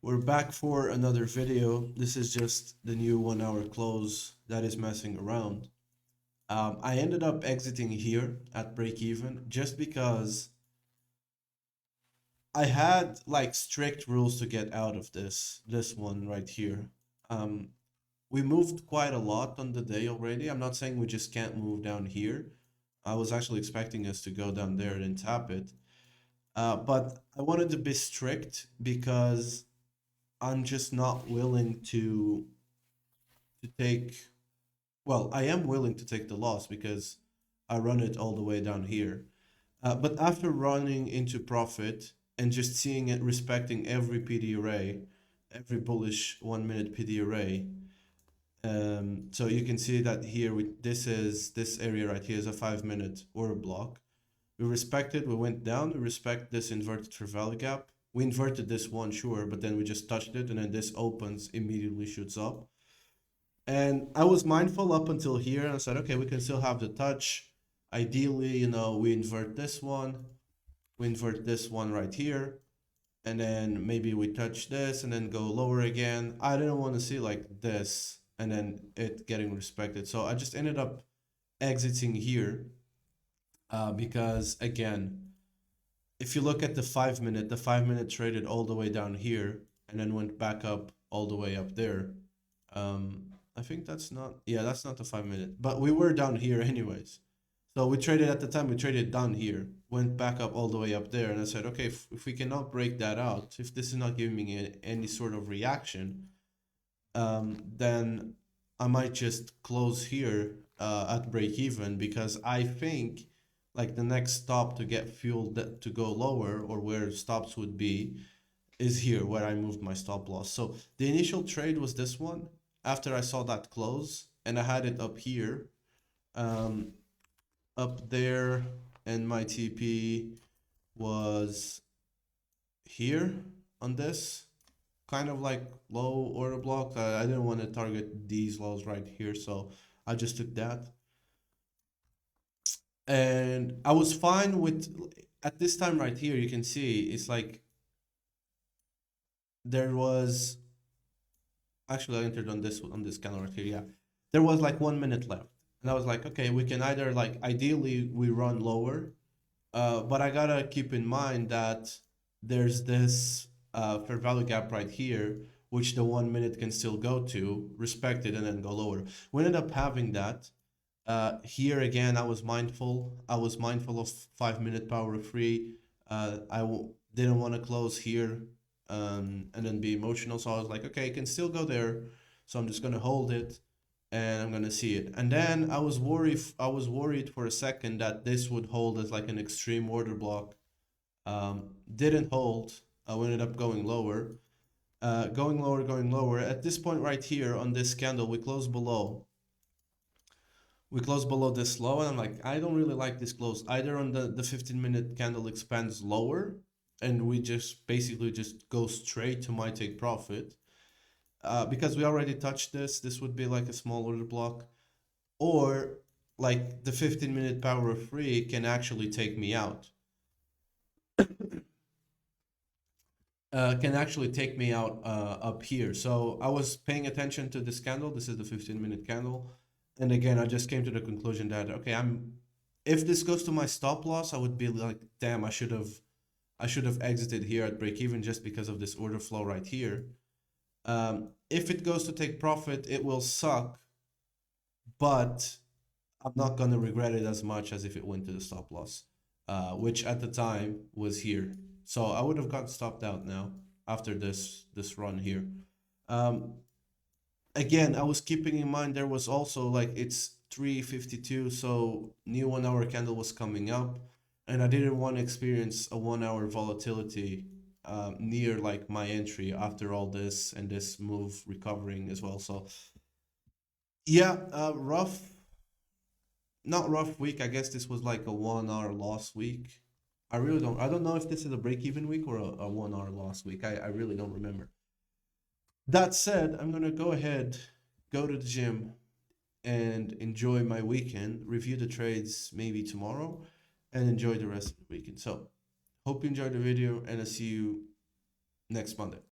We're back for another video. This is just the new 1 hour close that is messing around. I ended up exiting here at break even just because I had like strict rules to get out of this one right here. Um, we moved quite a lot on the day already. I'm not saying we just can't move down here. I was actually expecting us to go down there and tap it. But I wanted to be strict because I'm just not willing to take, well, I am willing to take the loss because I run it all the way down here. But after running into profit and just seeing it respecting every PD array, every bullish 1 minute PD array, so you can see that here this area right here is a 5 minute order block. We respected, we went down, we respect this inverted fair value gap. We inverted this one, sure, but then we just touched it and then this opens, immediately shoots up. And I was mindful up until here and I said, okay, we can still have the touch. Ideally, we invert this one right here, and then maybe we touch this and then go lower again. I didn't want to see like this and then it getting respected. So I just ended up exiting here because again, if you look at the 5 minute traded all the way down here and then went back up all the way up there. I think that's not the 5 minute, but we were down here anyways. So we traded at the time, we traded down here, went back up all the way up there. And I said, okay, if we cannot break that out, if this is not giving me any sort of reaction, then I might just close here at break even because I think like the next stop to get fuel to go lower or where stops would be is here where I moved my stop loss. So the initial trade was this one after I saw that close and I had it up here, up there, and my TP was here on this kind of like low order block. I didn't want to target these lows right here, so I just took that. And I was fine with, at this time right here, you can see it's like there was, actually I entered on this candle right here, yeah. There was like 1 minute left. And I was like, okay, we can either like, ideally we run lower, but I gotta keep in mind that there's this fair value gap right here, which the 1 minute can still go to, respect it, and then go lower. We ended up having that. Here again, I was mindful. I was mindful of 5 minute power free. Didn't want to close here and then be emotional. So I was like, okay, it can still go there. So I'm just gonna hold it and I'm gonna see it. And then I was worried. I was worried for a second that this would hold as like an extreme order block. Didn't hold. I ended up going lower. Going lower, going lower. At this point right here on this candle, we closed below. We closed below this low, and I'm like, I don't really like this close. Either on the 15-minute candle expands lower, and we just basically just go straight to my take profit. Because we already touched this, this would be like a small order block. Or like the 15-minute power of free can actually take me out. Can actually take me out up here. So I was paying attention to this candle. This is the 15-minute candle. And again, I just came to the conclusion that, okay, if this goes to my stop loss, I would be like, damn, I should have exited here at break even just because of this order flow right here. If it goes to take profit, it will suck, but I'm not gonna regret it as much as if it went to the stop loss, which at the time was here. So I would have got stopped out now after this run here. Again, I was keeping in mind there was also like it's 3:52, so new 1 hour candle was coming up, and I didn't want to experience a 1 hour volatility near like my entry after all this and this move recovering as well. So yeah, not rough week. I guess this was like a 1 hour loss week. I don't know if this is a break even week or a 1 hour loss week. I really don't remember. That said, I'm gonna go ahead, go to the gym, and enjoy my weekend, review the trades maybe tomorrow, and enjoy the rest of the weekend. So, hope you enjoyed the video, and I'll see you next Monday.